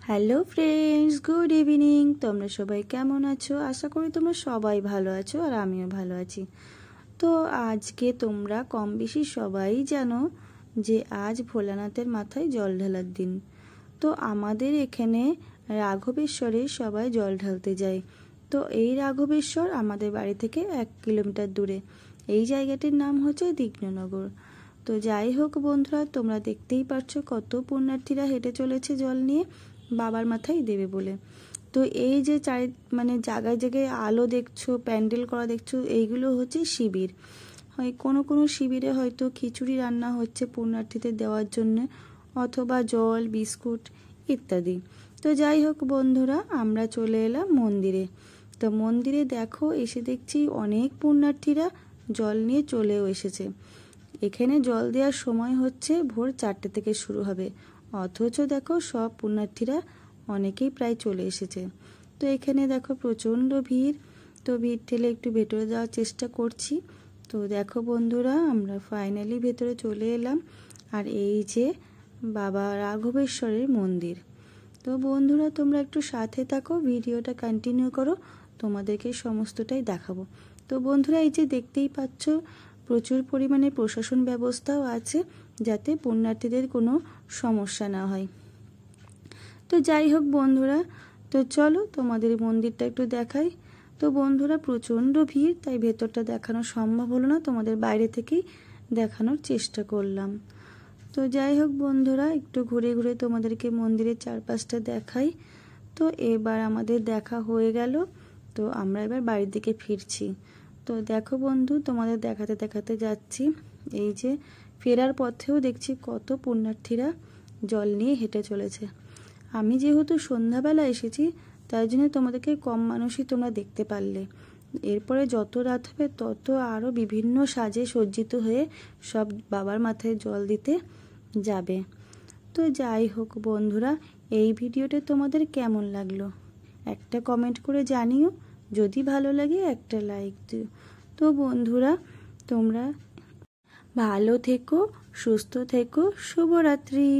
Hello friends, good evening. তোমরা সবাই কেমন আছো? আশা করি তোমরা সবাই ভালো আছো আর আমিও ভালো আছি। তো আজকে তোমরা কম বেশি সবাই জানো যে আজ ভোলানাথের মাথায় জল ঢালার দিন। তো আমাদের এখানে রাঘবেশ্বরে সবাই জল ঢালতে যায়। তো এই রাঘবেশ্বর আমাদের বাড়ি থেকে 1 কিলোমিটার দূরে। এই জায়গাটির নাম হচ্ছে দীঘননগর। তো যাই হোক বন্ধুরা, তোমরা দেখতেই পারছো কত পুণ্যার্থীরা হেঁটে চলেছে জল নিয়ে বাবার মাথায় দেবে বলে। তো এই যে জায়গায় জায়গায় আলো দেখছো, প্যান্ডেল করা দেখছো, এইগুলো হচ্ছে শিবির। হয় কোনো শিবিরে হয়তো খিচুড়ি রান্না হচ্ছে পুণ্যার্থীদের দেওয়ার জন্য, অথবা জল, বিস্কুট ইত্যাদি। তো যাই হোক বন্ধুরা, আমরা চলে এলাম মন্দিরে। তো মন্দিরে দেখো, এসে দেখছি অনেক পুণ্যার্থীরা জল নিয়ে চলেও এসেছে। এখানে জল দেওয়ার সময় হচ্ছে ভোর 4টে থেকে শুরু হবে, অথচ দেখো সব পুণ্যার্থীরা অনেকেই প্রায় চলে এসেছে। তো এখানে দেখো প্রচণ্ড ভিড়। তো ভিড় ঠেলে একটু ভেতরে যাওয়ার চেষ্টা করছি। তো দেখো বন্ধুরা, আমরা ফাইনালি ভেতরে চলে এলাম। আর এই যে বাবা রাঘবেশ্বরের মন্দির। তো বন্ধুরা, তোমরা একটু সাথে থাকো, ভিডিওটা কন্টিনিউ করো, তোমাদেরকে সমস্তটাই দেখাবো। তো বন্ধুরা, এই যে দেখতেই পাচ্ছ প্রচুর পরিমাণে প্রশাসন ব্যবস্থাও আছে, যাতে পুণ্যার্থীদের কোনো সমস্যা না হয়। তো যাই হোক বন্ধুরা, তো চলো তোমাদের মন্দিরটা একটু দেখাই। তো বন্ধুরা, প্রচণ্ড ভিড়, তাই ভেতরটা দেখানো সম্ভব হলো না, তোমাদের বাইরে থেকেই দেখানোর চেষ্টা করলাম। তো যাই হোক বন্ধুরা, একটু ঘুরে ঘুরে তোমাদেরকে মন্দিরের চারপাশটা দেখাই। তো এবার আমাদের দেখা হয়ে গেল। তো আমরা এবার বাড়ির দিকে ফিরছি। তো দেখো বন্ধু, তোমাদের দেখাতে দেখাতে যাচ্ছি। এই যে ফেরার পথেও দেখছি কত পুণ্যার্থীরা জল নিয়ে হেঁটে চলেছে। আমি যেহেতু সন্ধ্যাবেলা এসেছি, তাই জন্য তোমাদেরকে কম মানুষই তোমরা দেখতে পারলে। এরপরে যত রাত হবে তত আরও বিভিন্ন সাজে সজ্জিত হয়ে সব বাবার মাথায় জল দিতে যাবে। তো যাই হোক বন্ধুরা, এই ভিডিওটা তোমাদের কেমন লাগলো একটা কমেন্ট করে জানিও। যদি ভালো লাগে একটা লাইক দিও। তো বন্ধুরা, তোমরা ভালো থেকো, সুস্থ থেকো, শুভরাত্রি।